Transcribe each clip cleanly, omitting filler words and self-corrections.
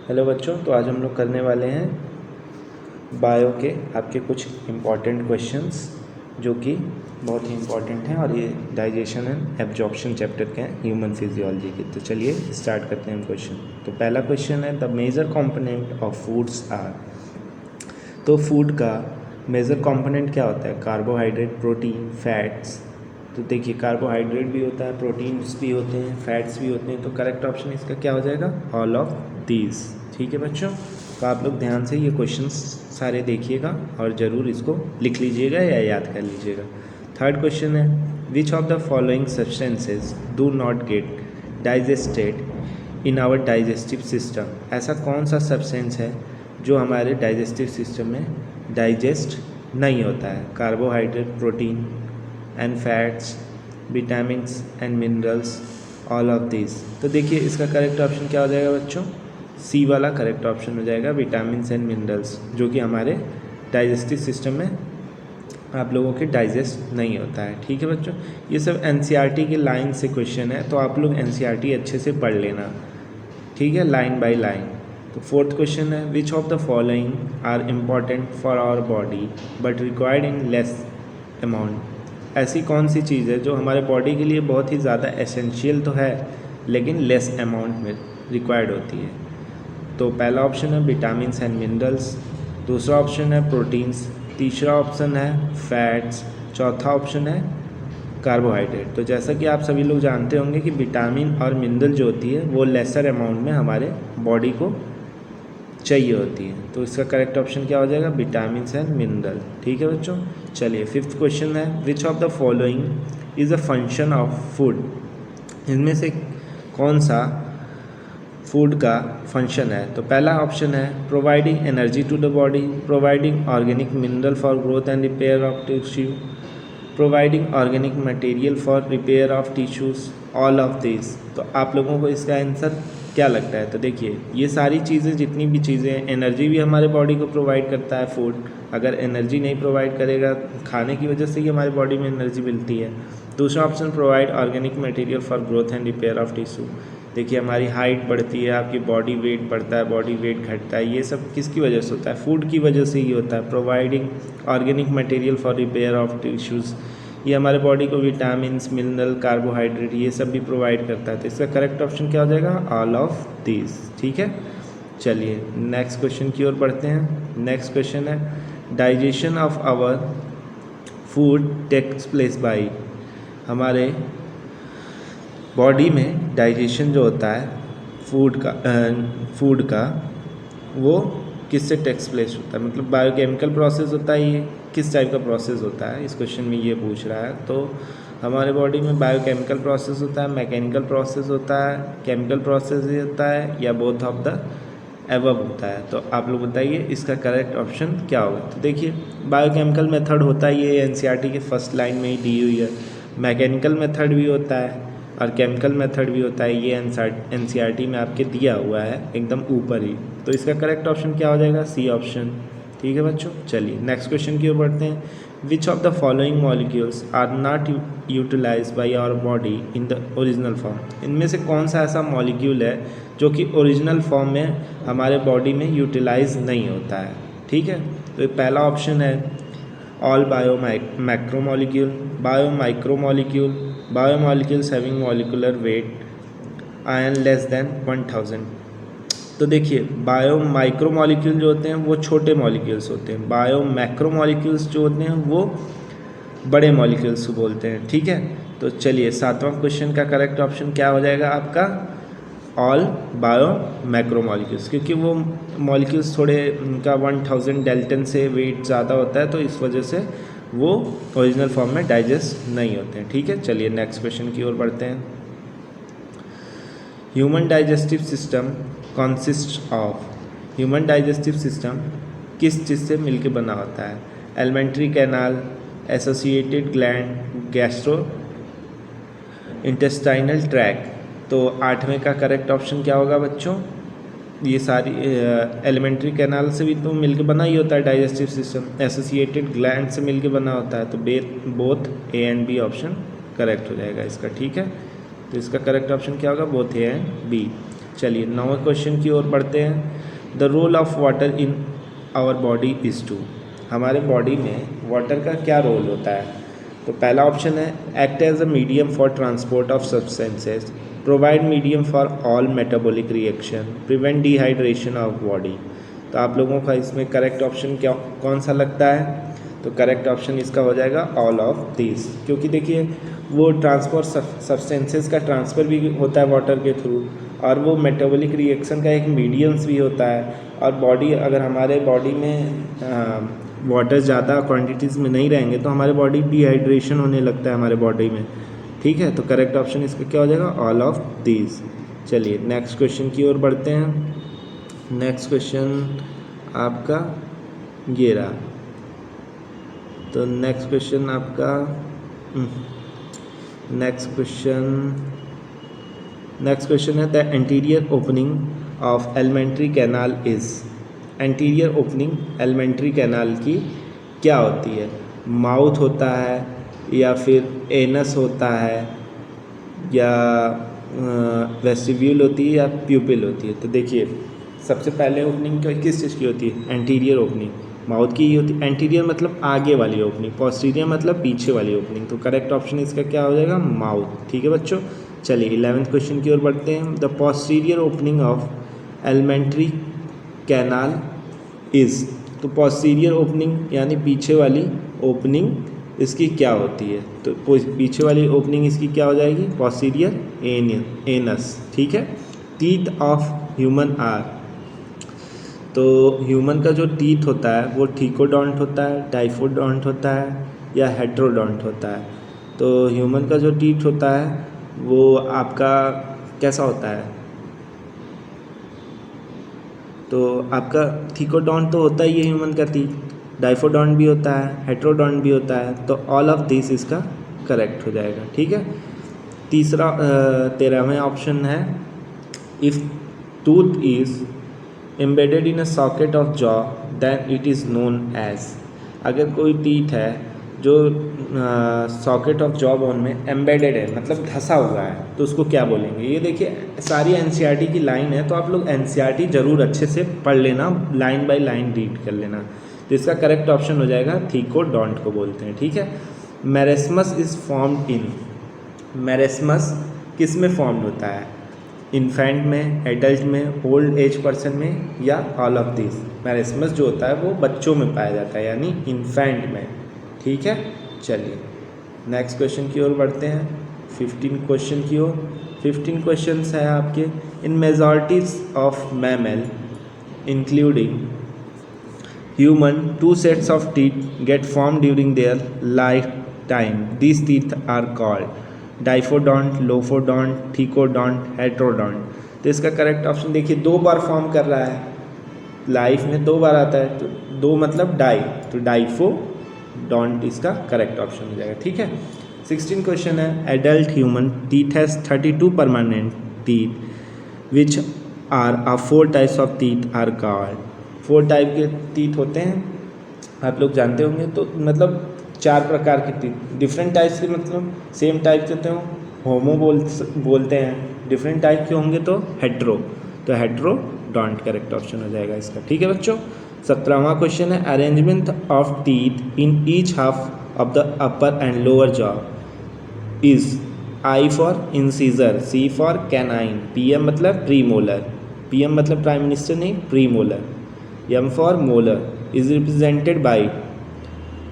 Hello बच्चों, तो आज हम लोग करने वाले हैं बायो के आपके कुछ इम्पॉर्टेंट क्वेश्चंस जो कि बहुत ही इम्पॉर्टेंट हैं और ये डाइजेशन एंड एब्जॉर्प्शन चैप्टर के हैं ह्यूमन फिजियोलॉजी के। तो चलिए स्टार्ट करते हैं क्वेश्चन। तो पहला क्वेश्चन है the major component of foods are. तो फूड का मेजर कंपोनेंट क्या होता है? Carbohydrate, protein, fats. तो देखिए कार्बोहाइड्रेट भी होता है, प्रोटीन्स भी होते हैं, फैट्स भी होते हैं। तो करेक्ट ऑप्शन इसका क्या हो जाएगा? All of these. ठीक है बच्चों, तो आप लोग ध्यान से ये क्वेश्चंस सारे देखिएगा और ज़रूर इसको लिख लीजिएगा या याद कर लीजिएगा। थर्ड क्वेश्चन है which of the following substances do not get digested in our digestive system. ऐसा कौन सा सब्सटेंस है जो हमारे डाइजेस्टिव सिस्टम में डाइजेस्ट नहीं होता है? Carbohydrate, protein and fats, vitamins and minerals, all of this. तो देखिए इसका करेक्ट ऑप्शन क्या हो जाएगा बच्चों? सी वाला करेक्ट ऑप्शन हो जाएगा, विटामिन्स एंड मिनरल्स, जो कि हमारे डाइजेस्टिव सिस्टम में आप लोगों के डाइजेस्ट नहीं होता है। ठीक है बच्चों, ये सब एनसीईआरटी के लाइन से क्वेश्चन है, तो आप लोग एनसीईआरटी अच्छे से पढ़ लेना। ठीक है, लाइन बाय लाइन। तो फोर्थ क्वेश्चन है which of the following are important for our body but required in less amount. ऐसी कौन सी चीज़ है जो हमारे बॉडी के लिए बहुत ही ज़्यादा एसेंशियल तो है लेकिन लेस अमाउंट में रिक्वायर्ड होती है? तो पहला ऑप्शन है विटामिन्स एंड मिनरल्स, दूसरा ऑप्शन है प्रोटीन्स, तीसरा ऑप्शन है फैट्स, चौथा ऑप्शन है कार्बोहाइड्रेट। तो जैसा कि आप सभी लोग जानते होंगे कि विटामिन और मिनरल जो होती है वो लेसर अमाउंट में हमारे बॉडी को चाहिए होती है। तो इसका करेक्ट ऑप्शन क्या हो जाएगा? Vitamins and mineral. ठीक है बच्चों, चलिए फिफ्थ क्वेश्चन है which of the following is a function of food. इनमें से कौन सा फूड का फंक्शन है? तो पहला ऑप्शन है providing energy to the body, providing organic mineral for growth and repair of tissue, providing organic material for repair of tissues, all of this. तो आप लोगों को इसका आंसर क्या लगता है? तो देखिए ये सारी चीज़ें, जितनी भी चीज़ें हैं, एनर्जी भी हमारे बॉडी को प्रोवाइड करता है फूड। अगर एनर्जी नहीं प्रोवाइड करेगा, खाने की वजह से ही हमारे बॉडी में एनर्जी मिलती है। दूसरा option provide organic material for growth and repair of tissue. देखिए हमारी हाइट बढ़ती है, आपकी बॉडी वेट बढ़ता है, बॉडी वेट घटता है, ये सब किसकी वजह से होता है? फूड की वजह से ही होता है। Providing organic material for repair of tissues, ये हमारे बॉडी को विटामिन्स, मिनरल, कार्बोहाइड्रेट ये सब भी प्रोवाइड करता है। तो इसका करेक्ट ऑप्शन क्या हो जाएगा? All of this. ठीक है, चलिए नेक्स्ट क्वेश्चन की ओर बढ़ते हैं। नेक्स्ट क्वेश्चन है digestion of our food takes place by. हमारे बॉडी में डाइजेशन जो होता है फूड का वो किससे टेक्स प्लेस होता है? मतलब बायोकेमिकल प्रोसेस होता है, ये किस टाइप का प्रोसेस होता है? इस क्वेश्चन में ये पूछ रहा है। तो हमारे बॉडी में बायोकेमिकल प्रोसेस होता है, मैकेनिकल प्रोसेस होता है, केमिकल प्रोसेस ही होता है, या बोथ ऑफ द एबव होता है? तो आप लोग बताइए इसका करेक्ट ऑप्शन क्या होगा? तो देखिए बायोकेमिकल मेथड होता है, ये एनसीईआरटी के फर्स्ट लाइन में ही दी हुई है। मैकेनिकल मेथड भी होता है और केमिकल मेथड भी होता है, ये एनसीईआरटी में आपके दिया हुआ है एकदम ऊपर ही। तो इसका करेक्ट ऑप्शन क्या हो जाएगा? C option. ठीक है बच्चों, चलिए नेक्स्ट क्वेश्चन की ओर बढ़ते हैं। Which of the following molecules are not utilize by our body in the original form. इनमें से कौन सा ऐसा मॉलिक्यूल है जो कि ओरिजिनल फॉर्म में हमारे बॉडी में यूटिलाइज नहीं होता है? ठीक है, तो पहला ऑप्शन है all bio macromolecule, bio micromolecule, biomolecules having molecular weight ion less than 1000। तो देखिए बायो माइक्रोमोलिक्यूल जो होते हैं वो छोटे मॉलिक्यूल्स होते हैं, बायो मैक्रोमोलिक्यूल्स जो होते हैं वो बड़े मॉलिक्यूल्स को बोलते हैं। ठीक है, तो चलिए सातवां क्वेश्चन का करेक्ट ऑप्शन क्या हो जाएगा आपका? ऑल बायो मैक्रोमोलिक्यूल्स, क्योंकि वो मॉलिक्यूल्स थोड़े उनका 1000 डेल्टन से वेट ज़्यादा होता है, तो इस वजह से वो ओरिजिनल फॉर्म में डाइजेस्ट नहीं होते हैं। ठीक है, चलिए नेक्स्ट क्वेश्चन की ओर बढ़ते हैं। Human digestive system consist of. Human digestive system किस चीज़ से मिलके बना होता है? Alimentary canal, associated gland, gastro intestinal tract. तो आठवें का करेक्ट ऑप्शन क्या होगा बच्चों? ये सारी एलिमेंट्री कैनाल से भी तो मिलके बना ही होता है डाइजेस्टिव सिस्टम, एसोसिएटेड ग्लैंड से मिलके बना होता है। तो both A and B option correct हो जाएगा इसका। ठीक है, तो इसका करेक्ट ऑप्शन क्या होगा? Both A and B. चलिए 9वें क्वेश्चन की ओर बढ़ते हैं। The role of water in our body is to, हमारे बॉडी में वाटर का क्या रोल होता है? तो पहला ऑप्शन है act as a medium for transport of substances, provide medium for all metabolic reaction, prevent dehydration of body. तो आप लोगों का इसमें करेक्ट ऑप्शन क्या कौन सा लगता है? तो करेक्ट ऑप्शन इसका हो जाएगा ऑल ऑफ दिस, क्योंकि देखिए वो ट्रांसपोर्ट सब्सटेंसेस का ट्रांसफ़र भी होता है वाटर के थ्रू, और वो मेटाबॉलिक रिएक्शन का एक मीडियम्स भी होता है। और बॉडी अगर हमारे बॉडी में वाटर ज़्यादा क्वांटिटीज़ में नहीं रहेंगे तो हमारे बॉडी डिहाइड्रेशन होने लगता है हमारे बॉडी में। ठीक है, तो करेक्ट ऑप्शन इसका क्या हो जाएगा? All of these. चलिए नेक्स्ट क्वेश्चन की ओर बढ़ते हैं। नेक्स्ट क्वेश्चन आपका ये रहा। तो नेक्स्ट क्वेश्चन आपका नेक्स्ट क्वेश्चन है the anterior opening of alimentary canal is. Anterior opening alimentary canal की क्या होती है? माउथ होता है या फिर एनस होता है या वेस्टिब्यूल होती है या प्यूपिल होती है? तो देखिए सबसे पहले ओपनिंग किस चीज़ की होती है? एंटीरियर ओपनिंग माउथ की ही होती है। एंटीरियर मतलब आगे वाली ओपनिंग, पोस्टीरियर मतलब पीछे वाली ओपनिंग। तो करेक्ट ऑप्शन इसका क्या हो जाएगा? माउथ। ठीक है बच्चों, चलिए 11वें क्वेश्चन की ओर बढ़ते हैं। The posterior opening of alimentary canal is. तो पोस्टीरियर ओपनिंग यानी पीछे वाली ओपनिंग इसकी क्या होती है? तो पीछे वाली ओपनिंग इसकी क्या हो जाएगी? Posterior anus. ठीक है। Teeth of human are. तो ह्यूमन का जो टीथ होता है वो ठीकोडोंट होता है, डाइफोडोंट होता है या हेट्रोडोंट होता है? तो ह्यूमन का जो टीथ होता है वो आपका कैसा होता है? तो आपका थीकोडोंट तो होता ही है ह्यूमन का टीथ, डाइफोडोंट भी होता है, हेट्रोडोंट भी होता है। तो ऑल ऑफ दिस इसका करेक्ट हो जाएगा। ठीक है। 13वां ऑप्शन है if tooth is embedded in a socket of jaw then it is known as. अगर कोई टीथ है जो सॉकेट ऑफ जॉ बोन में एम्बेडेड है मतलब धंसा हुआ है तो उसको क्या बोलेंगे? ये देखिए सारी एनसीईआरटी की लाइन है, तो आप लोग एनसीईआरटी ज़रूर अच्छे से पढ़ लेना, लाइन बाय लाइन रीड कर लेना। तो इसका करेक्ट ऑप्शन हो जाएगा थीकोडोंट को बोलते हैं। ठीक है। Marasmus is formed in. Marasmus किस में फॉर्म्ड होता है? इन्फेंट में, एडल्ट में, ओल्ड एज पर्सन में या ऑल ऑफ दिस? मेरेस्मस जो होता है वो बच्चों में पाया जाता है यानी इन्फेंट में। ठीक है। चलिए नेक्स्ट क्वेश्चन की ओर बढ़ते हैं। 15 क्वेश्चन की ओर। 15 क्वेश्चंस है आपके। In majorities of mammal including human 2 sets of teeth get formed during their lifetime. These teeth are called diphyodont, lophodont, thecodont, heterodont. तो इसका करेक्ट ऑप्शन देखिए 2 बार फॉर्म कर रहा है, लाइफ में 2 बार आता है, तो 2 मतलब डाई, तो डाइफोडोंट इसका करेक्ट ऑप्शन हो जाएगा। ठीक है। 16 क्वेश्चन है adult human teeth has 32 permanent teeth which are 4 types of teeth are called. 4 type के टीथ होते हैं, आप लोग जानते होंगे। तो मतलब 4 प्रकार के टीथ, डिफरेंट टाइप्स के मतलब सेम टाइप के होते हो होमो बोलते हैं, डिफरेंट टाइप के होंगे तो हेट्रो। तो हेट्रोडोंट करेक्ट ऑप्शन हो जाएगा इसका। ठीक है बच्चों। 17वां क्वेश्चन है arrangement of teeth in each half of the upper and lower jaw is. I for incisor, C for canine, PM मतलब प्रीमोलर, PM मतलब प्राइम मिनिस्टर नहीं, premolar, M for molar is represented by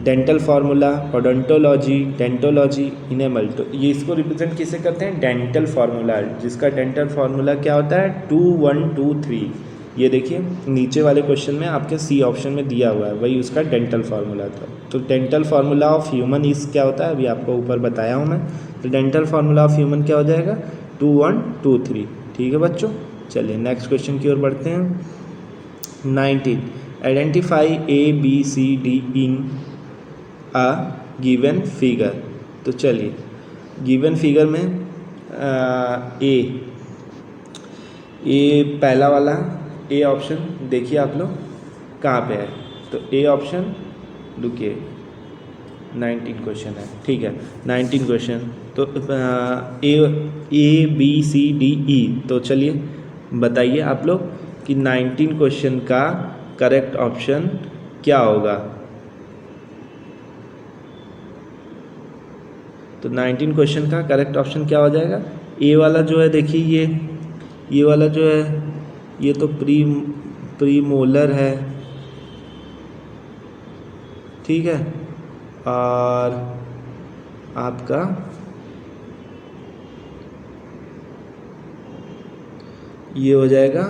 dental formula, odontology, dentology, enamel. तो ये इसको represent किसे करते हैं? Dental formula, जिसका डेंटल फार्मूला क्या होता है? 2 1 2 3। ये देखिए नीचे वाले क्वेश्चन में आपके C ऑप्शन में दिया हुआ है, वही उसका डेंटल फार्मूला था। तो डेंटल फार्मूला ऑफ ह्यूमन इस क्या होता है अभी आपको ऊपर बताया हूँ मैं। तो डेंटल फार्मूला ऑफ ह्यूमन क्या हो जाएगा? 2 1 2 3। ठीक है बच्चों। चलिए नेक्स्ट क्वेश्चन की ओर बढ़ते हैं। 19 identify ABCD in a given figure. तो चलिए गिवन फिगर में ए पहला वाला ए ऑप्शन देखिए आप लोग कहाँ पे है। तो ए ऑप्शन रुकिए 19 क्वेश्चन है। ठीक है 19 क्वेश्चन। तो A B C D E। तो चलिए बताइए आप लोग कि 19 क्वेश्चन का करेक्ट ऑप्शन क्या होगा। तो 19 क्वेश्चन का करेक्ट ऑप्शन क्या हो जाएगा। ए वाला जो है देखिए, ये वाला जो है ये तो प्रीमोलर है, ठीक है, और आपका ये हो जाएगा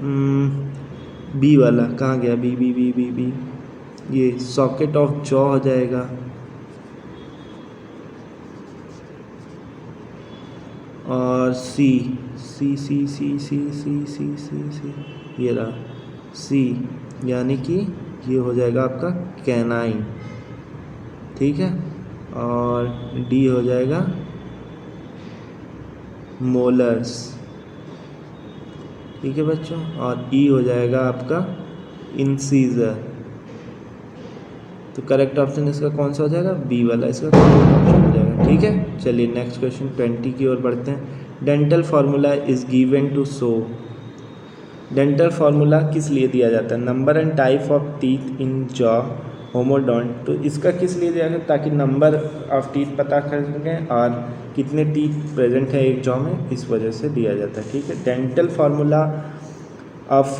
बी वाला, कहाँ गया, B B B B B, ये सॉकेट ऑफ जॉ हो जाएगा। और सी सी सी सी सी सी सी सी सी ये रहा सी, यानी कि ये हो जाएगा आपका कैनाइन, ठीक है। और डी हो जाएगा मोलर्स, ठीक है बच्चों। और ई हो जाएगा आपका इंसीजर। तो करेक्ट ऑप्शन इसका कौन सा हो जाएगा, बी वाला इसका करेक्ट ऑप्शन हो जाएगा, ठीक है। चलिए नेक्स्ट क्वेश्चन 20 की ओर बढ़ते हैं। Dental formula is given to show. Dental formula किस लिए दिया जाता है, number and type of teeth in jaw homodont. तो इसका किस लिए दिया गया, ताकि नंबर ऑफ टीथ पता कर सकें और कितने टीथ प्रेजेंट है एक जॉ में, इस वजह से दिया जाता है, ठीक है। Dental formula of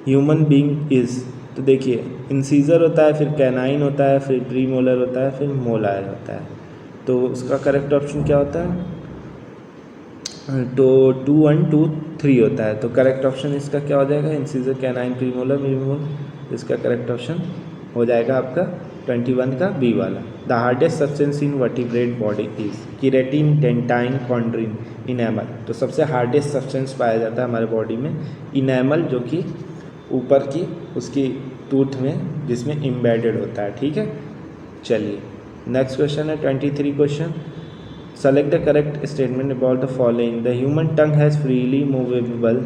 human being is, तो देखिए इंसीजर होता है, फिर कैनाइन होता है, फिर प्रीमोलर होता है, फिर मोलायर होता है। तो उसका करेक्ट ऑप्शन क्या होता है, तो 2 1 2 3 होता है। तो करेक्ट ऑप्शन इसका क्या हो जाएगा, इंसीजर कैनाइन प्रीमोलर प्रीमोलर, इसका करेक्ट ऑप्शन हो जाएगा आपका 21 का बी वाला। The hardest substance in vertebrate body is keratin dentine chondrin enamel. तो सबसे हार्डेस्ट सब्सटेंस पाया जाता है हमारे बॉडी में इनेमल, जो कि ऊपर की उसकी टूथ में जिसमें एम्बेडेड होता है, ठीक है। चलिए नेक्स्ट क्वेश्चन है 23 question. Select the correct statement about the following. The human tongue has freely movable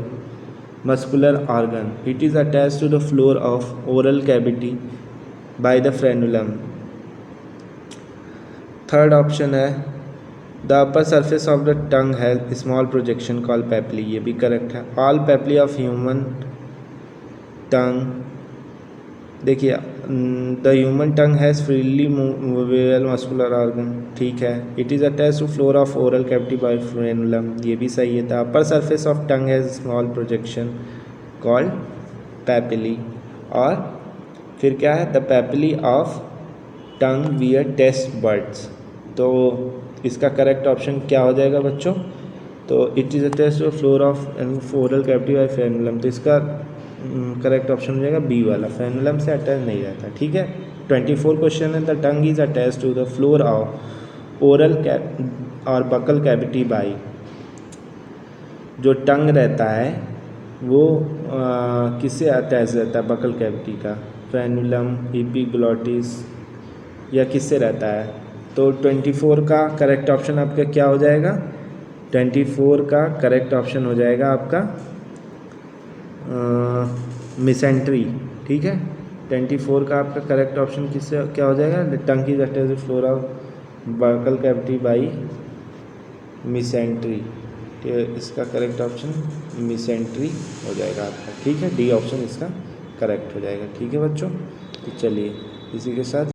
muscular organ, it is attached to the floor of oral cavity by the frenulum. Third option है the upper surface of the tongue has small projection called papillae, ये भी correct है। All papillae of human tongue, देखिए the human tongue has freely movable muscular organ, ठीक है। It is attached to floor of oral cavity by frenulum, ये भी सही है। The upper surface of tongue has small projection called papillae. और फिर क्या है, the papillae of tongue bear taste buds. तो इसका करेक्ट ऑप्शन क्या हो जाएगा बच्चों, तो it is attached to floor of oral cavity by frenulum. तो इसका करेक्ट ऑप्शन हो जाएगा बी वाला, फ्रेनुलम से अटैच नहीं रहता, ठीक है। 24 क्वेश्चन है the tongue is attach to the floor of oral और बकल कैविटी बाई। जो टंग रहता है वो किससे अटैच रहता है, बकल कैविटी का, फ्रेनुलम, एपिग्लॉटिस या किससे रहता है। तो 24 का करेक्ट ऑप्शन आपका क्या हो जाएगा, 24 का करेक्ट ऑप्शन हो जाएगा आपका मिसेंट्री, ठीक है। 24 का आपका करेक्ट ऑप्शन किससे क्या हो जाएगा, tongue is attached to floor of buccal cavity by mesentery. इसका करेक्ट ऑप्शन मिसेंट्री हो जाएगा आपका, ठीक है। डी ऑप्शन इसका करेक्ट हो जाएगा, ठीक है बच्चों। तो चलिए इसी के साथ